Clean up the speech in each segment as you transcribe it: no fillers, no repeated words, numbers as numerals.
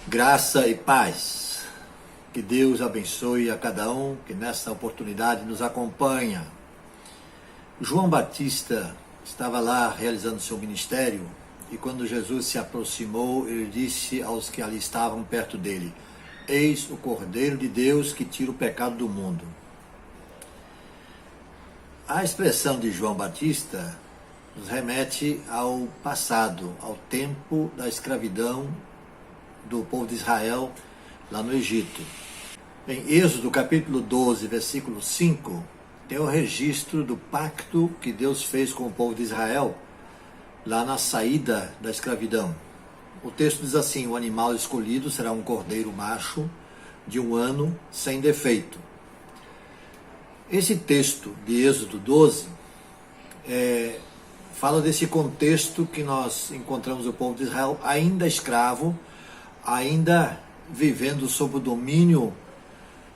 Graça e paz. Que Deus abençoe a cada um que nesta oportunidade nos acompanha. João Batista estava lá realizando seu ministério e quando Jesus se aproximou, ele disse aos que ali estavam perto dele: Eis o Cordeiro de Deus que tira o pecado do mundo. A expressão de João Batista nos remete ao passado, ao tempo da escravidão do povo de Israel lá no Egito. Em Êxodo capítulo 12, versículo 5, tem o registro do pacto que Deus fez com o povo de Israel lá na saída da escravidão. O texto diz assim: o animal escolhido será um cordeiro macho de 1 ano sem defeito. Esse texto de Êxodo 12 fala desse contexto que nós encontramos o povo de Israel ainda escravo, ainda vivendo sob o domínio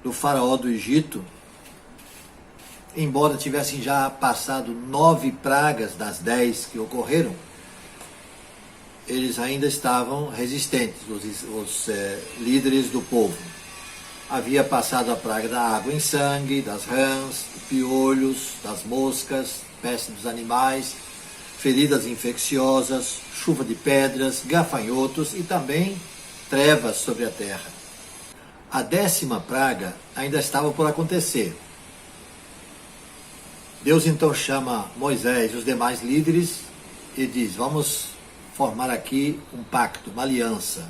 do faraó do Egito, embora tivessem já passado 9 pragas das 10 que ocorreram, eles ainda estavam resistentes, os líderes do povo. Havia passado a praga da água em sangue, das rãs, piolhos, das moscas, peste dos animais, feridas infecciosas, chuva de pedras, gafanhotos e também trevas sobre a terra. A 10ª praga ainda estava por acontecer. Deus então chama Moisés e os demais líderes e diz: vamos formar aqui um pacto, uma aliança.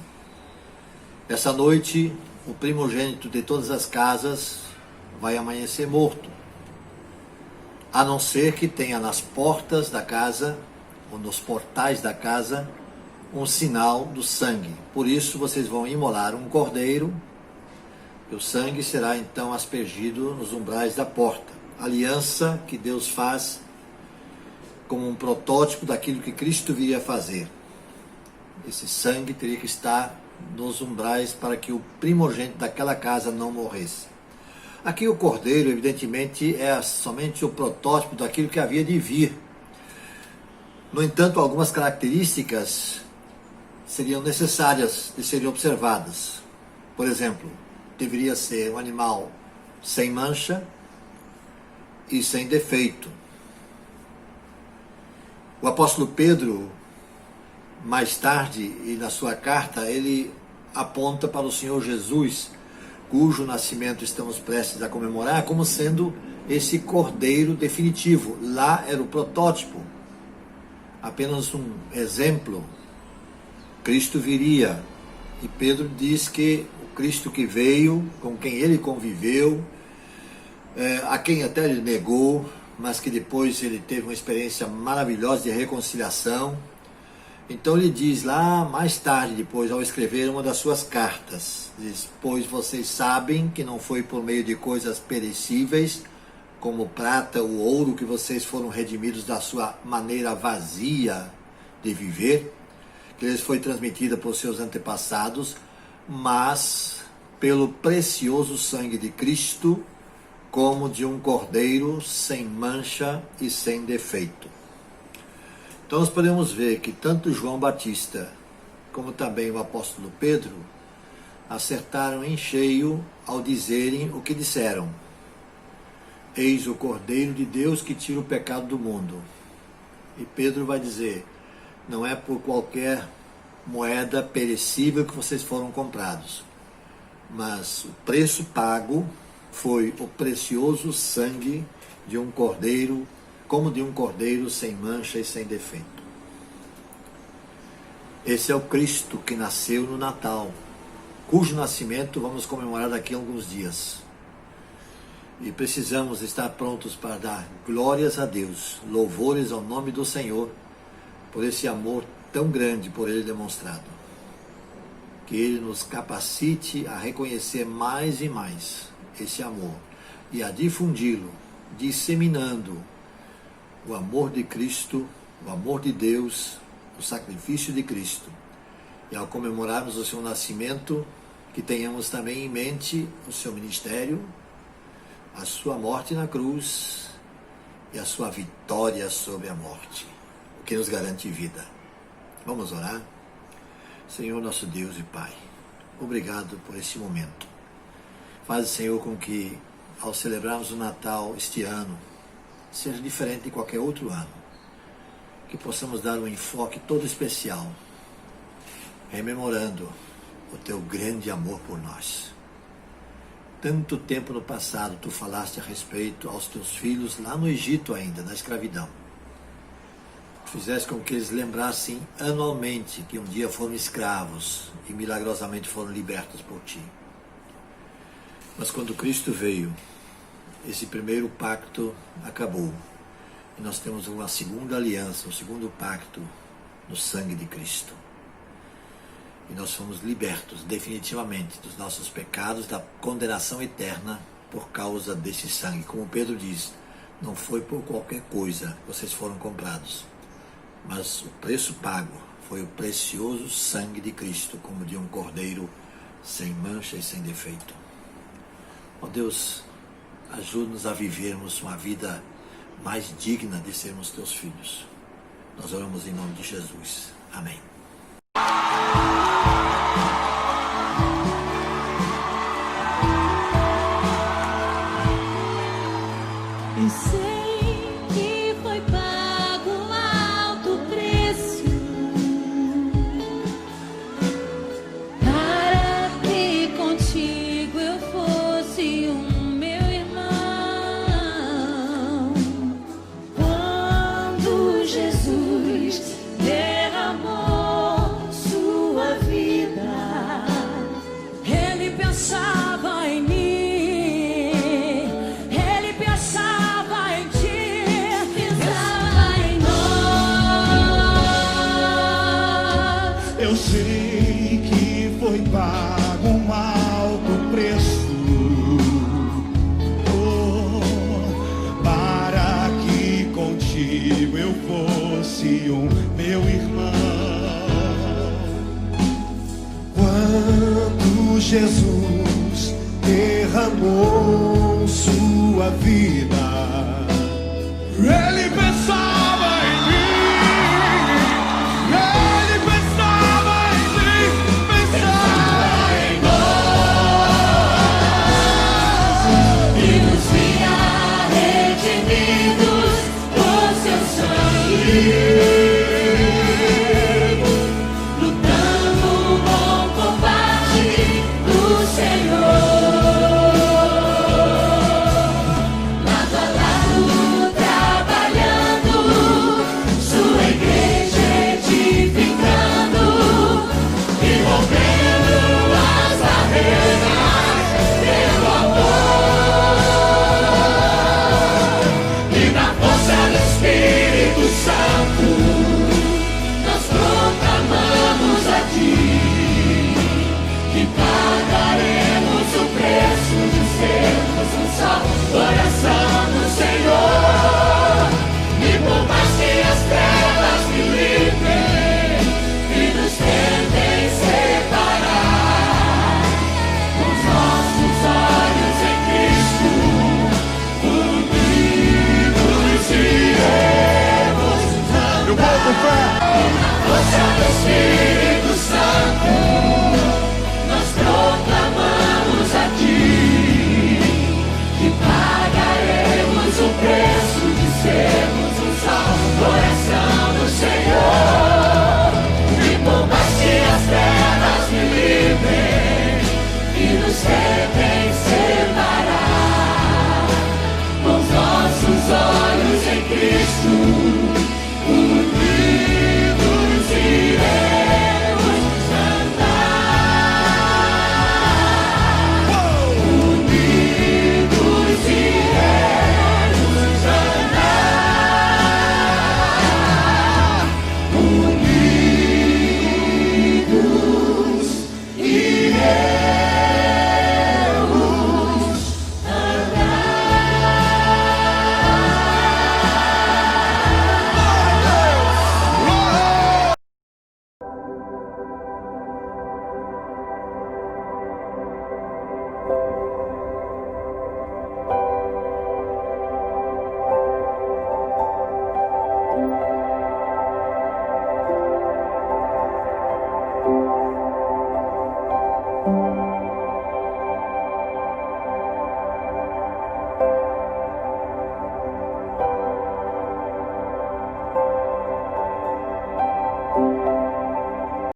Essa noite, o primogênito de todas as casas vai amanhecer morto, a não ser que tenha nas portas da casa ou nos portais da casa um sinal do sangue. Por isso vocês vão imolar um cordeiro e o sangue será então aspergido nos umbrais da porta. Aliança que Deus faz como um protótipo daquilo que Cristo viria fazer. Esse sangue teria que estar nos umbrais para que o primogênito daquela casa não morresse. Aqui o cordeiro, evidentemente, é somente o protótipo daquilo que havia de vir. No entanto, algumas características seriam necessárias de serem observadas. Por exemplo, deveria ser um animal sem mancha e sem defeito. O apóstolo Pedro, mais tarde, e na sua carta, ele aponta para o Senhor Jesus, cujo nascimento estamos prestes a comemorar, como sendo esse cordeiro definitivo. Lá era o protótipo, apenas um exemplo. Cristo viria, e Pedro diz que o Cristo que veio, com quem ele conviveu, a quem até ele negou, mas que depois ele teve uma experiência maravilhosa de reconciliação. Então ele diz lá, mais tarde, depois, ao escrever uma das suas cartas, diz: pois vocês sabem que não foi por meio de coisas perecíveis, como prata ou ouro, que vocês foram redimidos da sua maneira vazia de viver, que lhes foi transmitida por seus antepassados, mas pelo precioso sangue de Cristo, como de um cordeiro sem mancha e sem defeito. Então nós podemos ver que tanto João Batista, como também o apóstolo Pedro, acertaram em cheio ao dizerem o que disseram: Eis o Cordeiro de Deus que tira o pecado do mundo. E Pedro vai dizer: não é por qualquer moeda perecível que vocês foram comprados, mas o preço pago foi o precioso sangue de um cordeiro, como de um cordeiro sem mancha e sem defeito. Esse é o Cristo que nasceu no Natal, cujo nascimento vamos comemorar daqui a alguns dias. E precisamos estar prontos para dar glórias a Deus, louvores ao nome do Senhor, por esse amor tão grande por Ele demonstrado. Que Ele nos capacite a reconhecer mais e mais esse amor e a difundi-lo, disseminando o amor de Cristo, o amor de Deus, o sacrifício de Cristo. E ao comemorarmos o seu nascimento, que tenhamos também em mente o seu ministério, a sua morte na cruz e a sua vitória sobre a morte, o que nos garante vida. Vamos orar? Senhor nosso Deus e Pai, obrigado por esse momento. Faz, Senhor, com que ao celebrarmos o Natal este ano seja diferente de qualquer outro ano, que possamos dar um enfoque todo especial, rememorando o teu grande amor por nós. Tanto tempo no passado tu falaste a respeito aos teus filhos lá no Egito ainda, na escravidão. Fizeste com que eles lembrassem anualmente que um dia foram escravos e milagrosamente foram libertos por ti. Mas quando Cristo veio, esse primeiro pacto acabou. E nós temos uma segunda aliança, um segundo pacto no sangue de Cristo. E nós fomos libertos definitivamente dos nossos pecados, da condenação eterna por causa desse sangue. Como Pedro diz, não foi por qualquer coisa que vocês foram comprados, mas o preço pago foi o precioso sangue de Cristo, como de um cordeiro sem mancha e sem defeito. Ó Deus, ajuda-nos a vivermos uma vida mais digna de sermos teus filhos. Nós oramos em nome de Jesus. Amém. Eu sei que foi pago um alto preço para que contigo eu fosse meu irmão. Quando Jesus derramou sua vida, ele pensava em mim. Eu sei que foi pago um alto preço, para que contigo eu fosse meu irmão. Quando Jesus derramou sua vida, ele